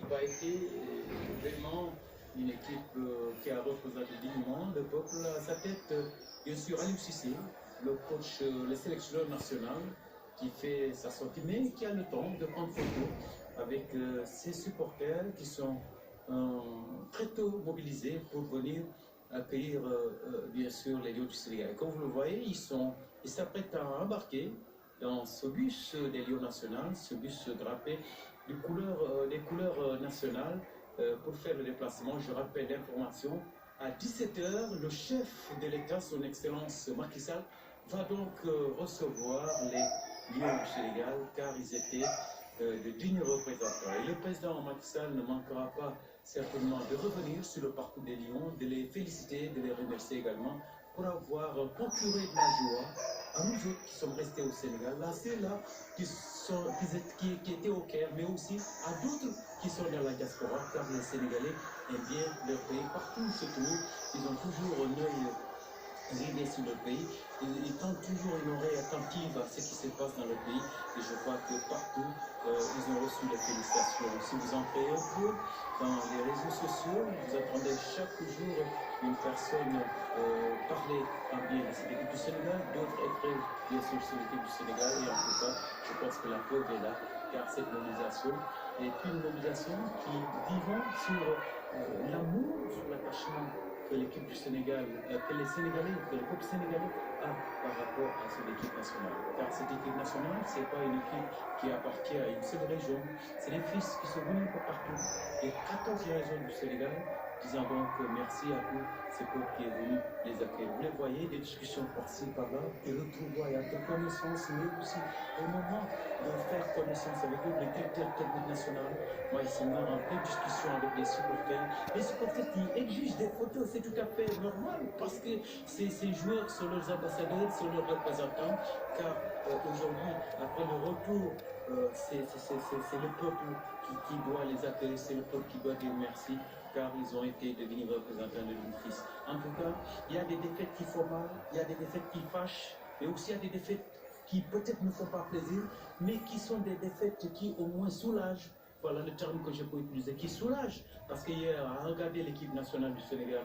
équipe a été vraiment une équipe qui a représenté dignement le peuple à sa tête. Bien sûr, Aliou Cissé, le coach, le sélectionneur national, qui fait sa sortie, mais qui a le temps de prendre photo avec ses supporters qui sont très tôt mobilisés pour venir accueillir bien sûr les Lions du Sénégal. Et comme vous le voyez, ils s'apprêtent à embarquer dans ce bus des Lions nationaux, ce bus drapé des couleurs nationales pour faire le déplacement. Je rappelle l'information. À 17h, le chef de l'État, son Excellence Macky Sall, va donc recevoir les Lions du Sénégal car ils étaient de dignes représentants. Et le président Macky Sall ne manquera pas certainement de revenir sur le parcours des Lions, de les féliciter, de les remercier également pour avoir procuré de la joie à nous autres qui sommes restés au Sénégal, là ceux-là qui étaient au Caire, mais aussi à d'autres qui sont dans la diaspora, car les Sénégalais aiment bien leur pays. Partout où ils se trouvent, ils ont toujours un œil rivé sur le pays. Ils tendent toujours une oreille attentive à ce qui se passe dans le pays. Et je crois que partout, ils ont reçu les félicitations. Si vous entrez un peu dans les réseaux sociaux, vous entendez chaque jour une personne parler en bien de cette équipe du Sénégal, d'autres être bien sûr sur l'équipe du Sénégal. Et en tout cas, je pense que la preuve est là, car cette mobilisation est une mobilisation qui vivant sur l'amour, sur l'attachement que l'équipe du Sénégal, que les Sénégalais, que le peuple sénégalais a par rapport à cette équipe nationale. Car cette équipe nationale, ce n'est pas une équipe qui appartient à une seule région. C'est des fils qui sont venus un peu partout, des 14 régions du Sénégal, disant donc merci à tous ces peuples qui est venu les accueillir. Vous les voyez, des discussions par-ci, par-là, des retrouvailles, de connaissances, mais aussi des moments de faire connaissance avec eux, le directeur technique national. Moi, ils sont en pleine discussion avec les supporters. Les supporters qui exigent des photos, c'est tout à fait normal parce que ces joueurs sont leurs ambassadeurs, sont leurs représentants. Car aujourd'hui, après le retour, c'est le peuple qui doit les accueillir, c'est le peuple qui doit dire merci, car ils ont été devenus représentants de leur fils. En tout cas, il y a des défaites qui font mal, il y a des défaites qui fâchent, mais aussi il y a des défaites qui peut-être ne font pas plaisir, mais qui sont des défaites qui au moins soulagent. Voilà le terme que je peux utiliser, qui soulage. Parce qu'hier, à regarder l'équipe nationale du Sénégal,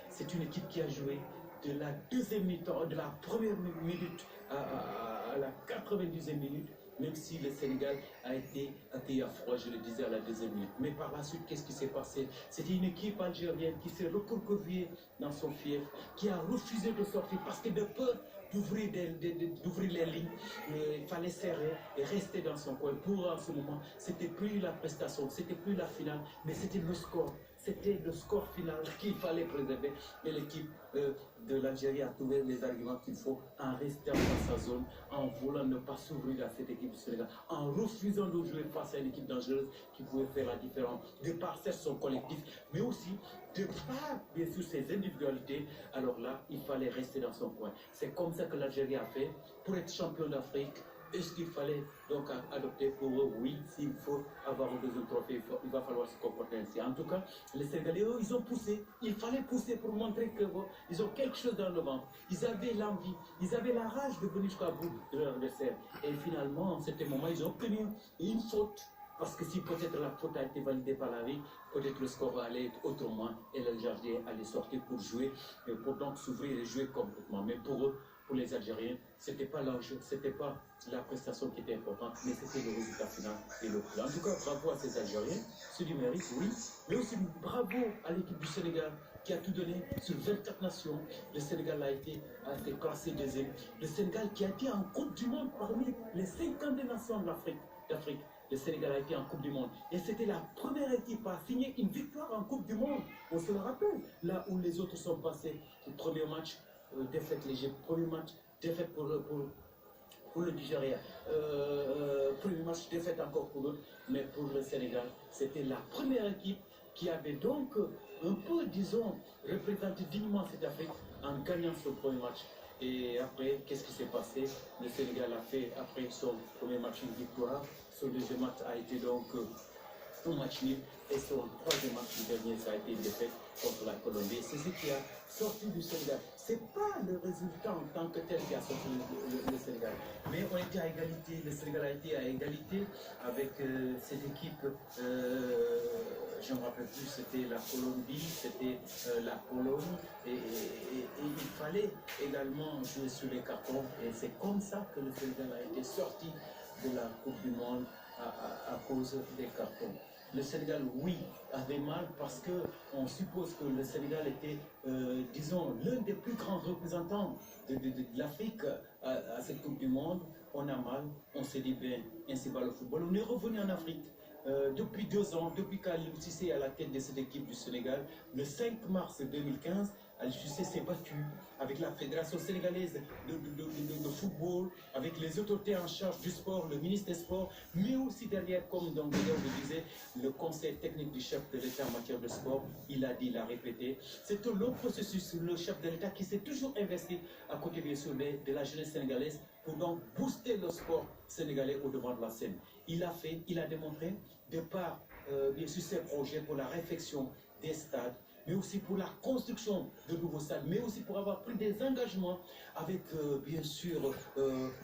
c'est une équipe qui a joué de la deuxième mi-temps, de la première minute à la 90e minute, même si le Sénégal a été accueilli à froid, je le disais, à la deuxième minute. Mais par la suite, qu'est-ce qui s'est passé? C'était une équipe algérienne qui s'est recroquevillée dans son fief, qui a refusé de sortir parce que de peur d'ouvrir les lignes, il fallait serrer et rester dans son coin. Pour en ce moment, c'était plus la prestation, c'était plus la finale, mais c'était le score. C'était le score final qu'il fallait préserver. Et l'équipe de l'Algérie a trouvé les arguments qu'il faut en restant dans sa zone, en voulant ne pas s'ouvrir à cette équipe du Sénégal, en refusant de jouer face à une équipe dangereuse qui pouvait faire la différence, de par son collectif, mais aussi de par, bien sûr, ses individualités. Alors là, il fallait rester dans son coin. C'est comme ça que l'Algérie a fait pour être champion d'Afrique. Est-ce qu'il fallait donc adopter pour eux? Oui, s'il faut avoir un deuxième trophée, il va falloir se comporter ainsi. En tout cas, les Sénégalais, eux, ils ont poussé. Il fallait pousser pour montrer qu'ils ont quelque chose dans le ventre. Ils avaient l'envie, ils avaient la rage de venir jusqu'à bout de leur adversaire. Et finalement, en ce moment, ils ont obtenu une faute. Parce que si peut-être la faute a été validée par la vie, peut-être le score allait être autrement et l'Algérie allait sortir pour jouer, pour donc s'ouvrir et jouer complètement. Mais pour eux, pour les Algériens, ce n'était pas l'enjeu, ce n'était pas la prestation qui était importante, mais c'était le résultat final et le coup. En tout cas, bravo à ces Algériens, c'est du mérite, oui, mais aussi bravo à l'équipe du Sénégal qui a tout donné sur 24 nations. Le Sénégal a été classé deuxième. Le Sénégal qui a été en Coupe du Monde parmi les 52 nations d'Afrique. Le Sénégal a été en Coupe du Monde. Et c'était la première équipe à signer une victoire en Coupe du Monde. On se le rappelle, là où les autres sont passés. Le premier match, défaite léger. Premier match, défaite pour le Nigeria. Premier match, défaite encore pour l'autre. Mais pour le Sénégal, c'était la première équipe qui avait donc un peu, disons, représenté dignement cette Afrique en gagnant ce premier match. Et après, qu'est-ce qui s'est passé? Le Sénégal a fait, après son premier match, une victoire. Son deuxième match a été donc un match nul. Et son troisième match dernier, ça a été une défaite contre la Colombie. C'est ce qui a sorti du Sénégal. Ce n'est pas le résultat en tant que tel qui a sorti le Sénégal. Mais on était à égalité, le Sénégal a été à égalité avec cette équipe, je ne me rappelle plus, c'était la Colombie, c'était la Pologne. Et il fallait également jouer sur les cartons. Et c'est comme ça que le Sénégal a été sorti de la Coupe du Monde à cause des cartons. Le Sénégal, oui, avait mal parce qu'on suppose que le Sénégal était, disons, l'un des plus grands représentants de l'Afrique à cette Coupe du Monde. On a mal, on s'est dit, ben, ainsi va le football. On est revenu en Afrique. Depuis 2 ans, depuis qu'Aliou Cissé est à la tête de cette équipe du Sénégal, le 5 mars 2015, Aliou Cissé s'est battu avec la Fédération sénégalaise de football, avec les autorités en charge du sport, le ministre des Sports, mais aussi derrière, comme donc le disait, le conseil technique du chef de l'État en matière de sport. Il a dit, il a répété. C'est un long processus, le chef de l'État qui s'est toujours investi à côté bien sûr de la jeunesse sénégalaise pour donc booster le sport sénégalais au devant de la scène. Il a fait, il a démontré, de par bien sûr ses projets pour la réfection des stades, mais aussi pour la construction de nouveaux stades, mais aussi pour avoir pris des engagements avec, bien sûr,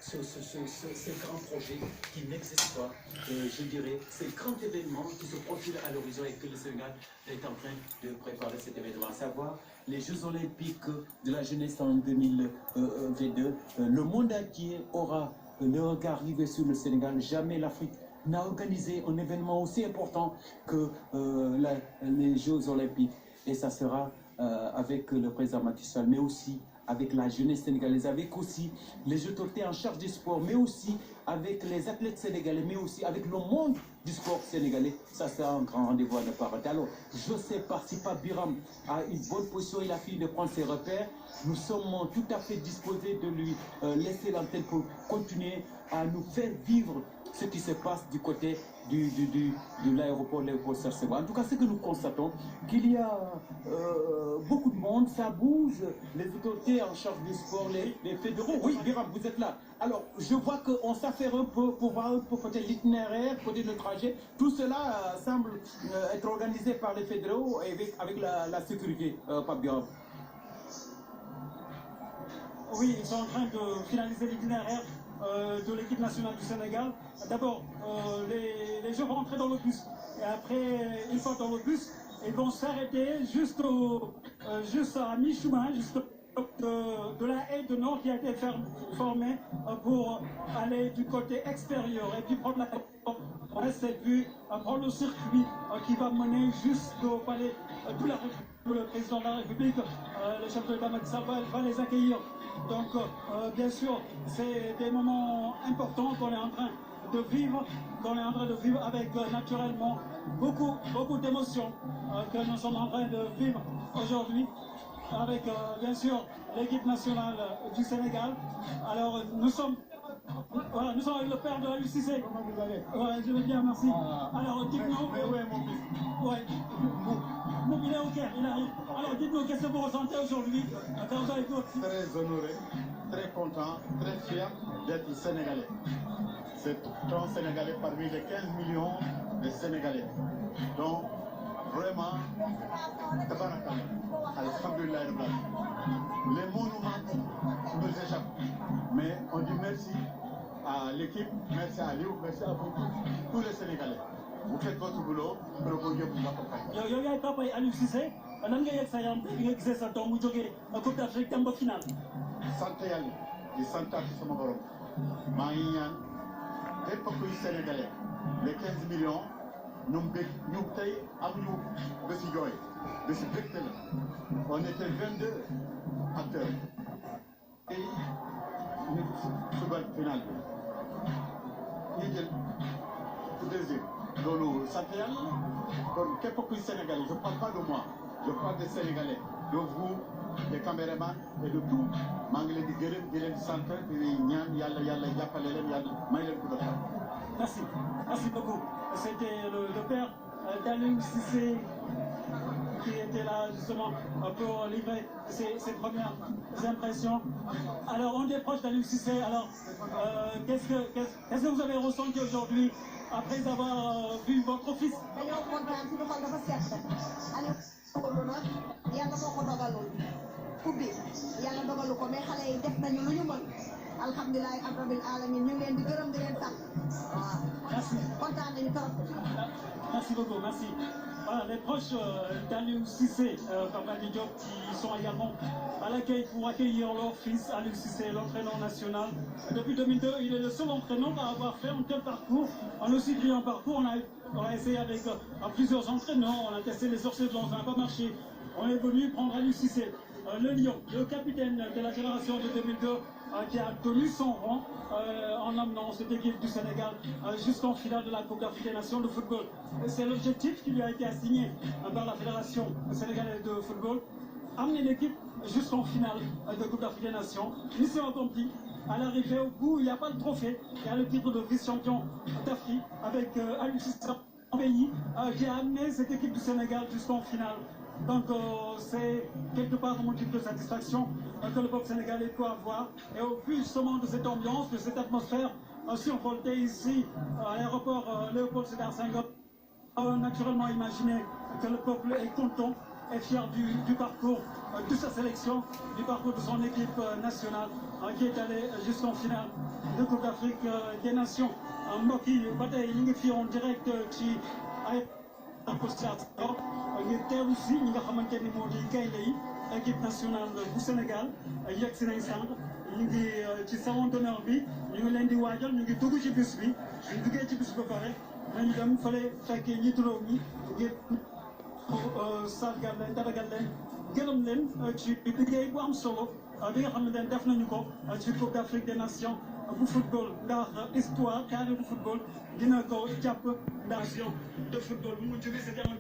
ces grands projets qui n'existent pas, je dirais, ces grands événements qui se profilent à l'horizon et que le Sénégal est en train de préparer cet événement, à savoir les Jeux Olympiques de la jeunesse en 2022. Le monde entier aura le regard rivé sur le Sénégal. Jamais l'Afrique n'a organisé un événement aussi important que les Jeux Olympiques. Et ça sera avec le président Macky Sall, mais aussi avec la jeunesse sénégalaise, avec aussi les autorités en charge du sport, mais aussi avec les athlètes sénégalais, mais aussi avec le monde du sport sénégalais. Ça sera un grand rendez-vous à ne pas rater. Alors, je sais pas si pas Biram a une bonne position, il a fini de prendre ses repères. Nous sommes tout à fait disposés de lui laisser l'antenne pour continuer à nous faire vivre ce qui se passe du côté de l'aéroport Léopold Sédar Senghor. En tout cas, ce que nous constatons, qu'il y a beaucoup de monde, ça bouge, les autorités en charge du sport, les fédéraux. Oui, Biram, vous êtes là. Alors, je vois qu'on s'affaire un peu pour voir un peu peut-être l'itinéraire, peut-être le trajet. Tout cela semble être organisé par les fédéraux et avec la sécurité, Pape Biram. Oui, ils sont en train de finaliser l'itinéraire de l'équipe nationale du Sénégal. D'abord, les jeux vont rentrer dans le bus. Et après, une fois dans le bus, ils vont s'arrêter juste à mi-chemin, juste de la haie de Nord qui a été formée pour aller du côté extérieur et puis prendre cette vue, prendre le circuit qui va mener jusqu'au palais de la République. Le président de la République, le chef de l'État Macky Sall va les accueillir. Donc, bien sûr, c'est des moments importants qu'on est en train de vivre, avec naturellement beaucoup d'émotions que nous sommes en train de vivre aujourd'hui, avec bien sûr l'équipe nationale du Sénégal. Alors, nous sommes avec le père de Aliou Cissé. Comment vous allez? Ouais, je vais bien, merci. Alors, dites-nous. Oui, mon fils. Ouais. Bon, il est au Caire, il arrive. Alors, dites-nous, qu'est-ce que vous ressentez aujourd'hui quand vous avez tout? Très honoré, très content, très fier d'être sénégalais. C'est un Sénégalais parmi les 15 millions de Sénégalais. Donc, vraiment, alhamdulillah, les mots nous échappent. Mais on dit merci à l'équipe, merci à Aliou, merci à vous tous les Sénégalais. Vous faites votre boulot, pour Dieu vous accompagne. Yow yaay papa Aliou Cissé nan nga yegg sa yaram bi nga gisee sa doom mu jógee Coupe d'Afrique dem ba final. sant yàlla di santaat ci sama borom maa ngi ñaan képp kuy sénégalais les 15 millions ñu bëgg ñu tey amuñu bési jooy bési bégte la on était 22 acteurs et ñu football final bi ñu jël deuxième loolu sant yàlla kon képp kuy sénégalais je parle pas de moi je parle des sénégalais de vous des caméramans et de tout maa ngi leen di gërëm di leen sant di ñaan yàlla jàppale leen yàlla may leen ko defal. Merci beaucoup. C'était le père d'Aliou Cissé qui était là justement pour livrer ses premières impressions. Alors, on est proche d'Aliou Cissé. Alors, qu'est-ce que vous avez ressenti aujourd'hui après avoir vu votre fils. dañoo kontaan suñu xol dafa sedd Aliou Sow nag yàlla moo ko dogaloon ubbi yàlla dogalu ko mais xale yi def nañu lu ñu mën alhamdulilah rabbil alamin ñu ngi leen di gërëm di leen sant waaw. Merci. kontaan nañu trop. Merci beaucoup, merci. Voilà, les proches d'Aliou Cissé, Papa Diop, qui sont également à l'accueil pour accueillir leur fils, Aliou Cissé, l'entraîneur national. Depuis 2002, il est le seul entraîneur à avoir fait un tel parcours, un aussi brillant parcours. On a essayé avec plusieurs entraîneurs, on a testé les sorciers blancs, ça n'a pas marché. On est venu prendre Aliou Cissé, le lion, le capitaine de la génération de 2002, qui a tenu son rang en amenant cette équipe du Sénégal jusqu'en finale de la Coupe d'Afrique des Nations de football. C'est l'objectif qui lui a été assigné par la Fédération sénégalaise de football, amener l'équipe jusqu'en finale de Coupe d'Afrique des Nations. Mission accomplie. À l'arrivée au bout, il n'y a pas de trophée, il y a le titre de vice-champion d'Afrique avec Aliou Cissé, un pays qui a amené cette équipe du Sénégal jusqu'en finale. Donc c'est quelque part un motif de satisfaction que le peuple sénégalais peut avoir. Et au vu justement de cette ambiance, de cette atmosphère survoltée ici à l'aéroport Léopold Sédar Senghor, on a naturellement imaginé que le peuple est content et fier du parcours de sa sélection, du parcours de son équipe nationale qui est allée jusqu'en finale de Coupe d'Afrique des Nations. Mbokk yi ba tey ñu ngi fi en direct ci ay ngir teewlu si ñi nga xamante ni moo di gaynde yi équipe nationale bu Sénégal yegg si nañ sànq ñu ngi ci salon d'honneur bi ñu ngi leen di waajal ñu ngi dugg ci bus bi ñu duggee ci bus ba pare nañu dem fële fekkee njiitu réew mi ngir sargal leen tatagal leen gërëm leen ci liggéey bu am solo bi nga xam ne def nañu ko ci Coupe d'Afrique des Nations bu football ndax histoire carré bu football dina ko jàpp nation de football bu mu jógee